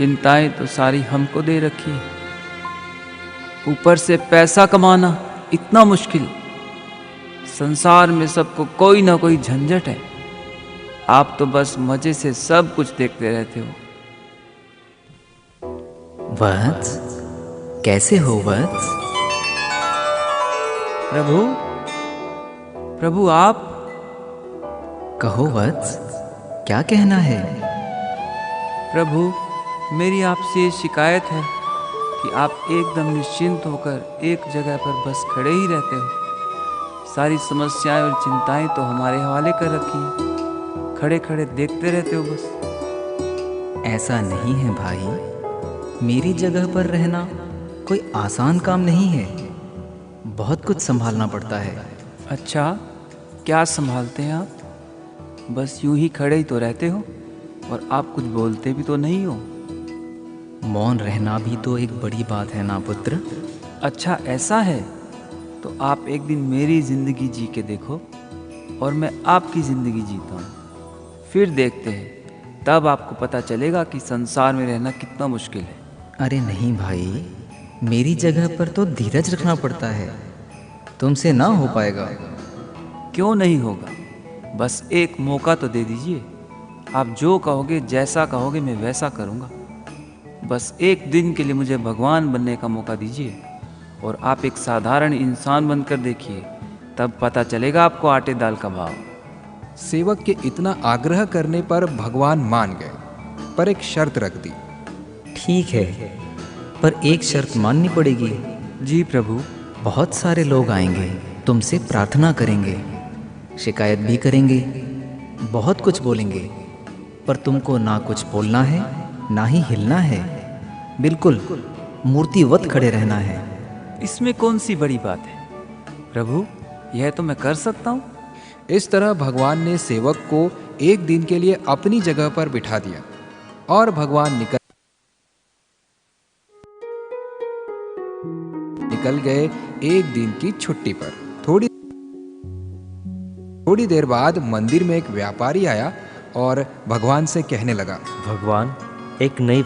चिंताएं तो सारी हमको दे रखी है, ऊपर से पैसा कमाना इतना मुश्किल। संसार में सबको कोई ना कोई झंझट है, आप तो बस मजे से सब कुछ देखते रहते हो। वत्स, कैसे हो वत्स? प्रभु, प्रभु आप। कहो वत्स, क्या कहना है? प्रभु, मेरी आपसे ये शिकायत है कि आप एकदम निश्चिंत होकर एक जगह पर बस खड़े ही रहते हो। सारी समस्याएं और चिंताएं तो हमारे हवाले कर रखी हैं, खड़े खड़े देखते रहते हो बस। ऐसा नहीं है भाई, मेरी जगह पर रहना कोई आसान काम नहीं है, बहुत कुछ संभालना पड़ता है। अच्छा, क्या संभालते हैं आप? बस यूं ही खड़े ही तो रहते हो और आप कुछ बोलते भी तो नहीं हो। मौन रहना भी तो एक बड़ी बात है ना पुत्र। अच्छा ऐसा है, तो आप एक दिन मेरी ज़िंदगी जी के देखो और मैं आपकी ज़िंदगी जीता हूँ, फिर देखते हैं, तब आपको पता चलेगा कि संसार में रहना कितना मुश्किल है। अरे नहीं भाई, मेरी जगह पर तो धीरज रखना पड़ता है, तुमसे ना हो पाएगा। क्यों नहीं होगा? बस एक मौका तो दे दीजिए। आप जो कहोगे, जैसा कहोगे मैं वैसा करूँगा। बस एक दिन के लिए मुझे भगवान बनने का मौका दीजिए और आप एक साधारण इंसान बनकर देखिए, तब पता चलेगा आपको आटे दाल का भाव। सेवक के इतना आग्रह करने पर भगवान मान गए, पर एक शर्त रख दी। ठीक है, पर एक शर्त माननी पड़ेगी। जी प्रभु। बहुत सारे लोग आएंगे, तुमसे प्रार्थना करेंगे, शिकायत भी करेंगे, बहुत कुछ बोलेंगे, पर तुमको ना कुछ बोलना है ना ही हिलना है, बिल्कुल मूर्तिवत खड़े रहना है। इसमें कौन सी बड़ी बात है प्रभु, यह तो मैं कर सकता हूँ। इस तरह भगवान ने सेवक को एक दिन के लिए अपनी जगह पर बिठा दिया और भगवान निकल गए एक दिन की छुट्टी पर। थोड़ी देर बाद मंदिर में एक व्यापारी आया और भगवान से कहने लगा, भगवान, एक नई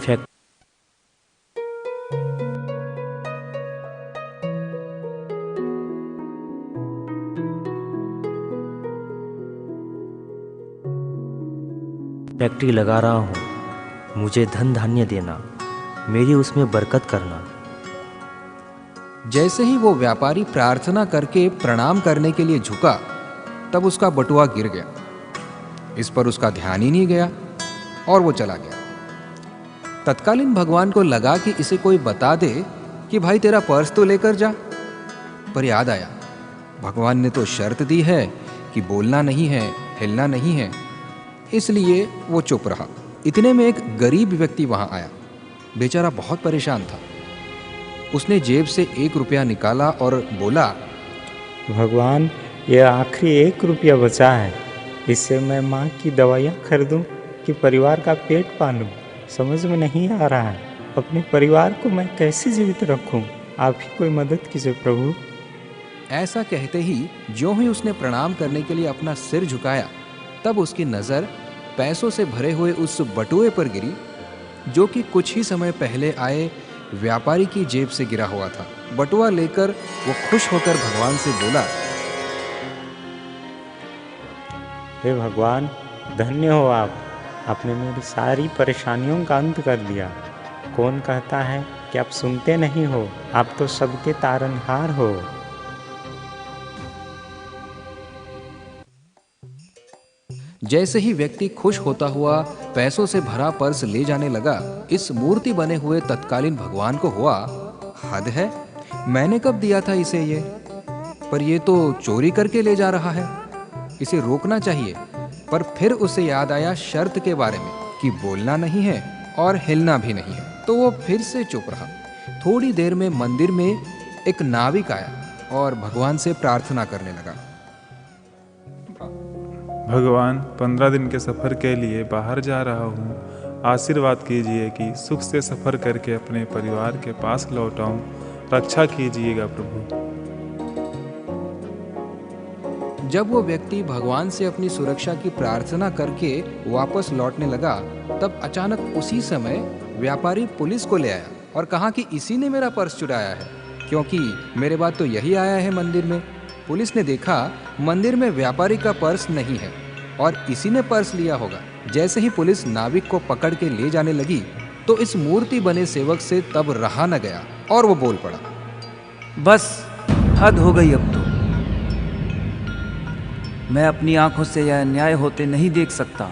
फैक्ट्री लगा रहा हूँ, मुझे धन धान्य देना, मेरी उसमें बरकत करना। जैसे ही वो व्यापारी प्रार्थना करके प्रणाम करने के लिए झुका, तब उसका बटुआ गिर गया। इस पर उसका ध्यान ही नहीं गया और वो चला गया। तत्कालीन भगवान को लगा कि इसे कोई बता दे कि भाई तेरा पर्स तो लेकर जा, पर याद आया भगवान ने तो शर्त दी है कि बोलना नहीं है, हिलना नहीं है, इसलिए वो चुप रहा। इतने में एक गरीब व्यक्ति वहां आया। बेचारा बहुत परेशान था। उसने जेब से 1 रुपया निकाला और बोला, भगवान, ये आखिरी 1 रुपया बचा है, इससे मैं माँ की दवाइयाँ खरीदूँ कि परिवार का पेट पालूँ, समझ में नहीं आ रहा है। अपने परिवार को मैं कैसे जीवित रखूँ, आप ही कोई मदद कीजिए प्रभु। ऐसा कहते ही ज्यों ही उसने प्रणाम करने के लिए अपना सिर झुकाया, तब उसकी नज़र पैसों से भरे हुए उस बटुए पर गिरी जो कि कुछ ही समय पहले आए व्यापारी की जेब से गिरा हुआ था। बटुआ लेकर वो खुश होकर भगवान से बोला, हे भगवान, धन्य हो आप, आपने मेरी सारी परेशानियों का अंत कर दिया। कौन कहता है कि आप सुनते नहीं हो, आप तो सबके तारनहार हो। जैसे ही व्यक्ति खुश होता हुआ पैसों से भरा पर्स ले जाने लगा, इस मूर्ति बने हुए तत्कालीन भगवान को हुआ, हद है, मैंने कब दिया था इसे ये, पर ये तो चोरी करके ले जा रहा है, इसे रोकना चाहिए। पर फिर उसे याद आया शर्त के बारे में कि बोलना नहीं है और हिलना भी नहीं है, तो वो फिर से चुप रहा। थोड़ी देर में मंदिर में एक नाविक आया और भगवान से प्रार्थना करने लगा, भगवान, 15 दिन के सफ़र के लिए बाहर जा रहा हूँ, आशीर्वाद कीजिए कि सुख से सफ़र करके अपने परिवार के पास लौट आऊँ, रक्षा कीजिएगा प्रभु। जब वो व्यक्ति भगवान से अपनी सुरक्षा की प्रार्थना करके वापस लौटने लगा, तब अचानक उसी समय व्यापारी पुलिस को ले आया और कहा कि इसी ने मेरा पर्स चुराया है, क्योंकि मेरे बाद तो यही आया है मंदिर में। पुलिस ने देखा मंदिर में व्यापारी का पर्स नहीं है और इसी ने पर्स लिया होगा। जैसे ही पुलिस नाविक को पकड़ के ले जाने लगी तो इस मूर्ति बने सेवक से तब रहा न गया और वो बोल पड़ा, बस हद हो गई। अब तो मैं अपनी आंखों से यह अन्याय होते नहीं देख सकता।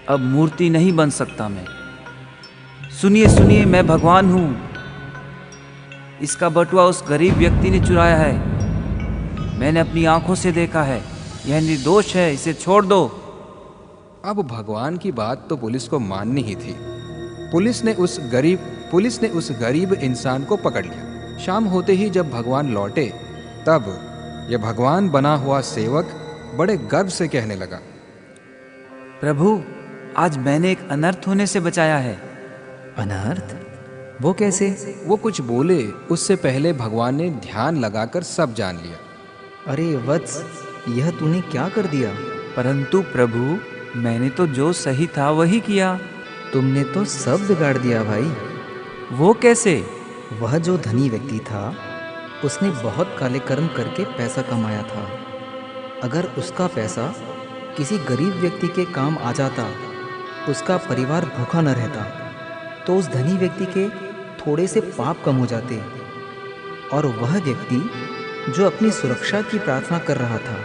अब मूर्ति नहीं बन सकता मैं। सुनिए सुनिए, मैं भगवान हूं। इसका बटुआ उस गरीब व्यक्ति ने चुराया है। मैंने अपनी आंखों से देखा है। यह निर्दोष है, इसे छोड़ दो। अब भगवान की बात तो पुलिस को माननी ही थी। पुलिस ने उस गरीब इंसान को पकड़ लिया। शाम होते ही जब भगवान लौटे तब यह भगवान बना हुआ सेवक बड़े गर्व से कहने लगा, प्रभु, आज मैंने एक अनर्थ होने से बचाया है। अनर्थ? वो कैसे? वो कुछ बोले उससे पहले भगवान ने ध्यान लगाकर सब जान लिया। अरे वत्स, यह तूने क्या कर दिया? परंतु प्रभु, मैंने तो जो सही था वही किया। तुमने तो सब बिगाड़ दिया भाई। वो कैसे? वह जो धनी व्यक्ति था उसने बहुत काले कर्म करके पैसा कमाया था। अगर उसका पैसा किसी गरीब व्यक्ति के काम आ जाता, उसका परिवार भूखा न रहता, तो उस धनी व्यक्ति के थोड़े से पाप कम हो जाते। और वह व्यक्ति जो अपनी सुरक्षा की प्रार्थना कर रहा था,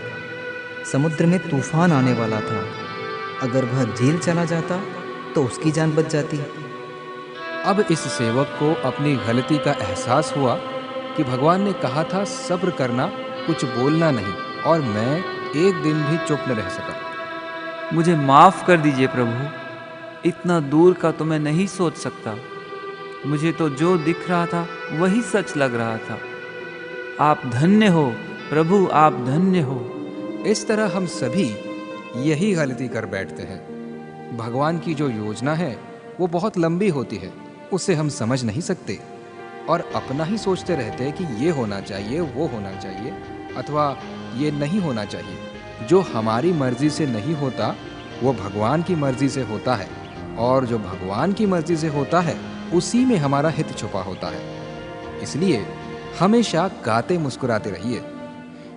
समुद्र में तूफान आने वाला था, अगर वह जेल चला जाता तो उसकी जान बच जाती। अब इस सेवक को अपनी गलती का एहसास हुआ कि भगवान ने कहा था सब्र करना, कुछ बोलना नहीं, और मैं एक दिन भी चुप न रह सका। मुझे माफ कर दीजिए प्रभु। इतना दूर का तो मैं नहीं सोच सकता। मुझे तो जो दिख रहा था वही सच लग रहा था। आप धन्य हो प्रभु, आप धन्य हो। इस तरह हम सभी यही गलती कर बैठते हैं। भगवान की जो योजना है वो बहुत लंबी होती है, उसे हम समझ नहीं सकते और अपना ही सोचते रहते हैं कि ये होना चाहिए, वो होना चाहिए, अथवा ये नहीं होना चाहिए। जो हमारी मर्जी से नहीं होता वो भगवान की मर्जी से होता है, और जो भगवान की मर्जी से होता है उसी में हमारा हित छुपा होता है। इसलिए हमेशा गाते मुस्कुराते रहिए।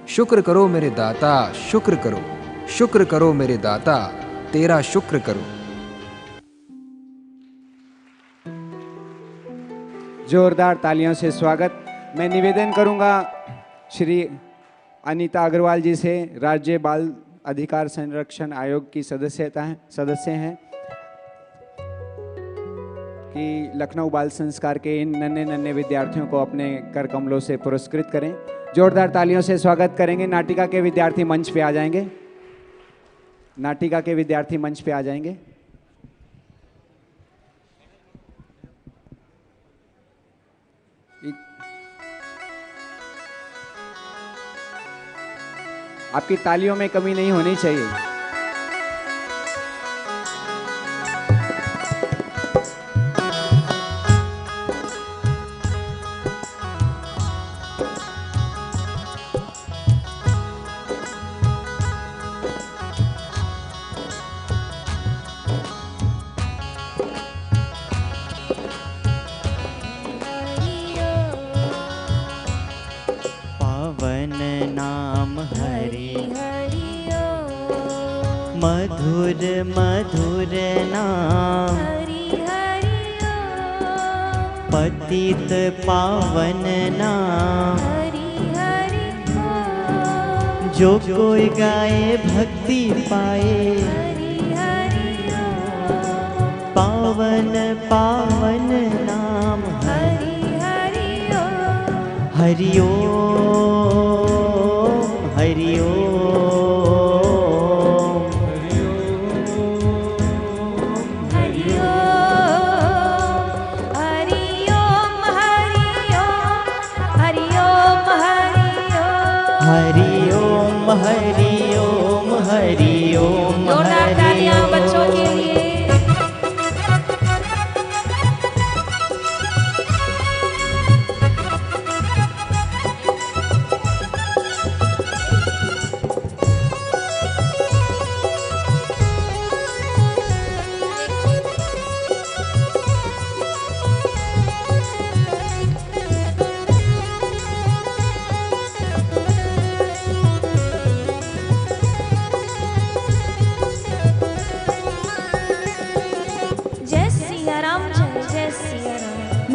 शुक्र करो मेरे दाता, शुक्र करो, शुक्र करो मेरे दाता, तेरा शुक्र करो। जोरदार तालियों से स्वागत। मैं निवेदन करूंगा श्री अनीता अग्रवाल जी से, राज्य बाल अधिकार संरक्षण आयोग की सदस्य हैं, कि लखनऊ बाल संस्कार के इन नन्हे विद्यार्थियों को अपने कर कमलों से पुरस्कृत करें। जोरदार तालियों से स्वागत करेंगे। नाटिका के विद्यार्थी मंच पे आ जाएंगे। नाटिका के विद्यार्थी मंच पे आ जाएंगे। आपकी तालियों में कमी नहीं होनी चाहिए। मधुर मधुर नाम, पतित पावन नाम, जो कोई गाए भक्ति पाए, पावन पावन नाम हरि हरि ओम हरि ओम। हरि ओम हरि ओम हरि ओम। जोरदार तालियां बच्चों के लिए।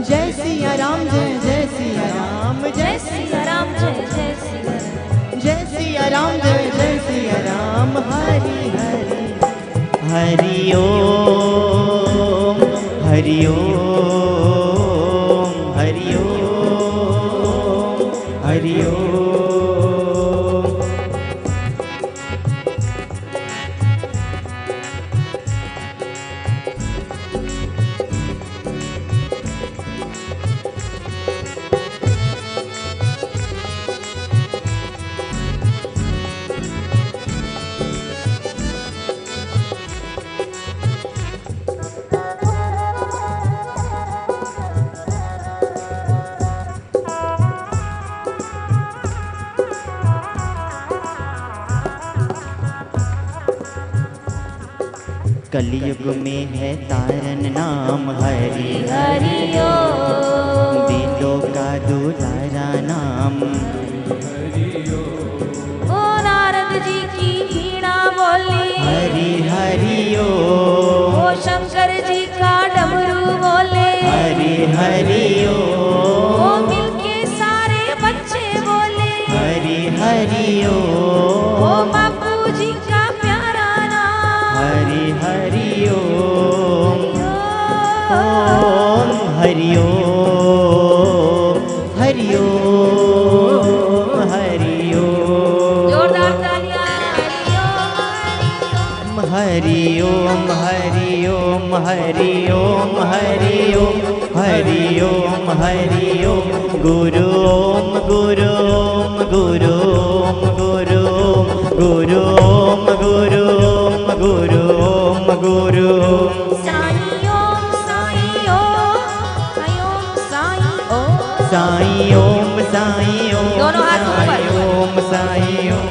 जय सिया राम जय जय सिया राम जय सिया राम जय जय सिया राम जय सिया राम जय जय सिया राम हरि हरि हरि ओम हरि ओम हरि ओम हरि ओम। कलयुग में है तारन नाम हरि हरि ओम दिलों का दुलारा नाम ओ नारद जी की वीणा बोली हरि हरि ओ शंकर जी का डमरू बोले हरि हरि ओ मिलके सारे बच्चे बोले हरि हरि ओ बापू जी का प्यारा नाम हरि हरि ओम ओम हरि ओम हरि ओम हरि ओम। जोरदार तालियां हरि ओम हरि ओम हरि ओम हरि ओम हरि ओम हरि ओम। गुरु ओम गुरु ओम गुरु ओम गुरु ओम गुरु ओम गुरु ओम गुरु ओम गुरु ओम। साईं ओम साईं ओम साईं ओम साईं साईं ओम ओम साईं ओम दोनों हाथ ऊपर। साईं ओम साईं ओम।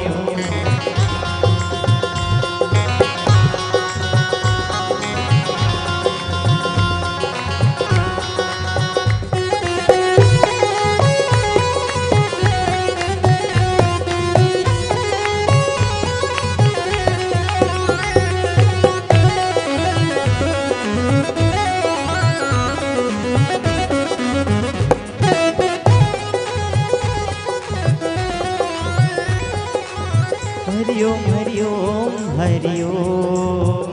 हरि ओम हरि ओम हरि ओम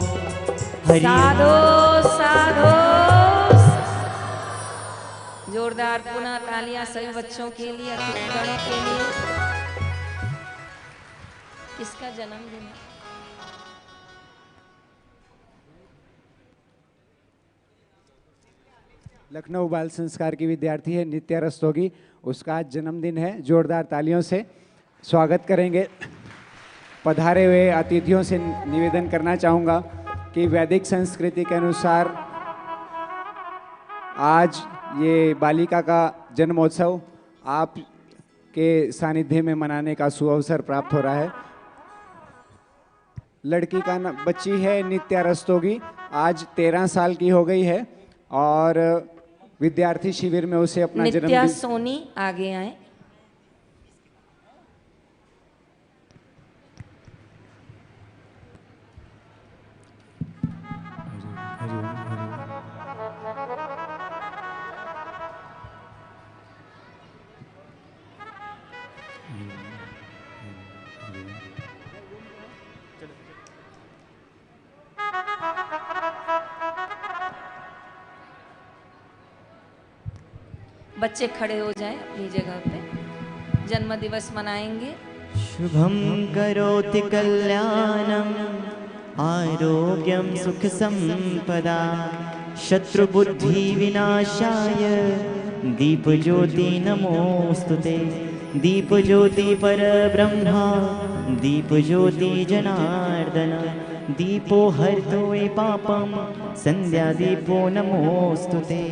हरि साधो साधो। जोरदार पुनः तालियां सभी बच्चों के लिए अतिथिगणों के लिए। किसका जन्मदिन है? लखनऊ बाल संस्कार की विद्यार्थी है नित्या रस्तोगी, उसका आज जन्मदिन है। जोरदार तालियों से स्वागत करेंगे। पधारे हुए अतिथियों से निवेदन करना चाहूँगा कि वैदिक संस्कृति के अनुसार आज ये बालिका का जन्मोत्सव आप के सानिध्य में मनाने का सुअवसर प्राप्त हो रहा है। लड़की का बच्ची है नित्या रस्तोगी, आज 13 साल की हो गई है और विद्यार्थी शिविर में उसे अपना नित्या जन्मदिन सोनी आगे आए। बच्चे खड़े हो जाएं अपनी जगह पे, जन्म दिवस मनाएंगे। शुभम करोति कल्याणम आरोग्यम सुख संपदा शत्रुबुद्धि विनाशाय दीप ज्योति नमोस्तुते। दीप ज्योति पर ब्रह्मा दीप ज्योति जनार्दन दीपो हरतो पापम संध्या दीपो नमोस्तुते।